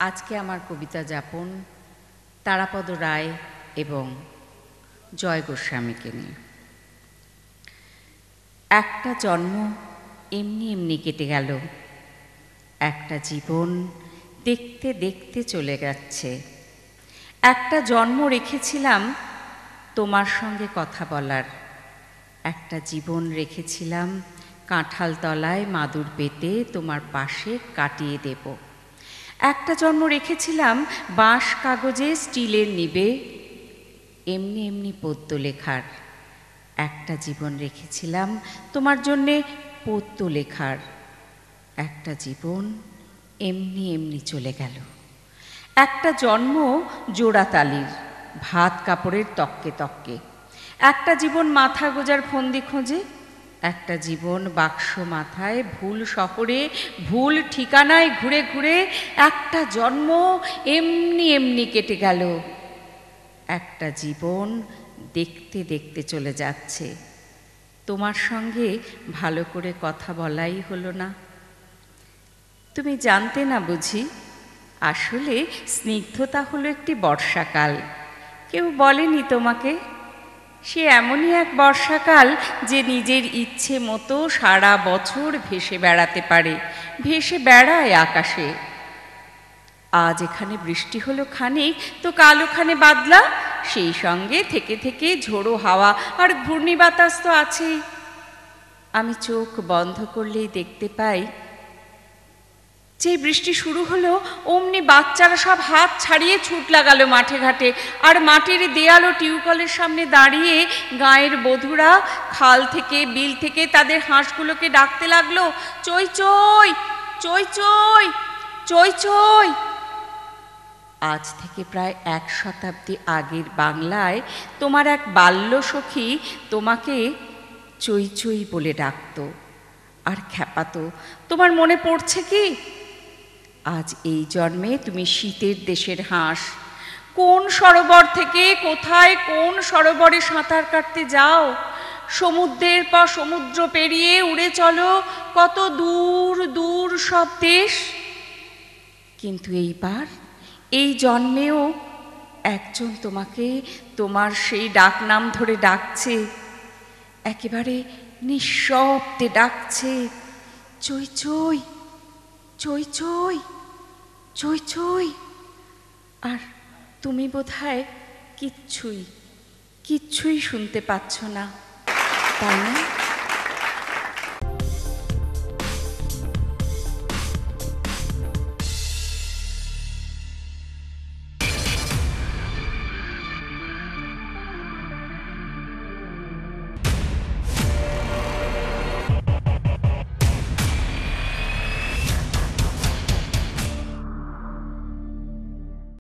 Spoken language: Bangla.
আজকে আমার কবিতা যাপন তারাপদ রায় এবং জয় গোস্বামীকে নিয়ে। একটা জন্ম এমনি এমনি কেটে গেল, একটা জীবন দেখতে দেখতে চলে যাচ্ছে। একটা জন্ম রেখেছিলাম তোমার সঙ্গে কথা বলার, একটা জীবন রেখেছিলাম কাঁঠাল তলায় মাদুর পেতে তোমার পাশে কাটিয়ে দেব। একটা জন্ম রেখেছিলাম বাঁশ কাগজে স্টিলের নিবে এমনি এমনি পদ্য লেখার, একটা জীবন রেখেছিলাম তোমার জন্যে পদ্য লেখার, একটা জীবন এমনি এমনি চলে গেল। একটা জন্ম জোড়াতালির, ভাত কাপড়ের তককে তককে, একটা জীবন মাথা গোজার ফন্দি খোঁজে, একটা জীবন বাক্স মাথায় ভুল শহরে ভুল ঠিকানায় ঘুরে ঘুরে, একটা জন্ম এমনি এমনি কেটে গেল, একটা জীবন দেখতে দেখতে চলে যাচ্ছে। তোমার সঙ্গে ভালো করে কথা বলাই হলো না। তুমি জানতে না বুঝি, আসলে স্নিগ্ধতা হলো একটি বর্ষাকাল। কেউ বলেনি তোমাকে? সে এমনই এক বর্ষাকাল যে নিজের ইচ্ছে মতো সারা বছর ভেসে বেড়াতে পারে, ভেসে বেড়ায় আকাশে। আজ এখানে বৃষ্টি হলো খানিক, তো কাল ওখানে বাদলা, সেই সঙ্গে থেকে থেকে ঝোড়ো হাওয়া আর ঘূর্ণি বাতাস তো আছেই। আমি চোখ বন্ধ করলেই দেখতে পাই, যেই বৃষ্টি শুরু হলো অমনি বাচ্চারা সব হাত ছাড়িয়ে ছুট লাগালো মাঠে ঘাটে, আর মাটির দেয়াল ও টিউবকলের সামনে দাঁড়িয়ে গাঁয়ের বধূরা খাল থেকে বিল থেকে তাদের হাঁসগুলোকে ডাকতে লাগলো, চই চই চই চই চই চই। আজ থেকে প্রায় 1 শতাব্দী আগের বাংলায় তোমার এক বাল্য সখী তোমাকে চই চই বলে ডাকত আর খ্যাপাতো। তোমার মনে পড়ছে কি? আজ এই জন্মে তুমি শীতের দেশের হাঁস। কোন সরোবর থেকে কোথায় কোন সরোবরে সাঁতার কাটতে যাও, সমুদ্রের পর সমুদ্র পেরিয়ে উড়ে চলো কত দূর দূর সব দেশ। কিন্তু এইবার এই জন্মেও একজন তোমাকে তোমার সেই ডাক নাম ধরে ডাকছে, একেবারে নিঃশব্দে ডাকছে, চই চই চই চই চই চই। আর তুমি বোধহয় কিচ্ছুই শুনতে পাচ্ছ না, তাই না?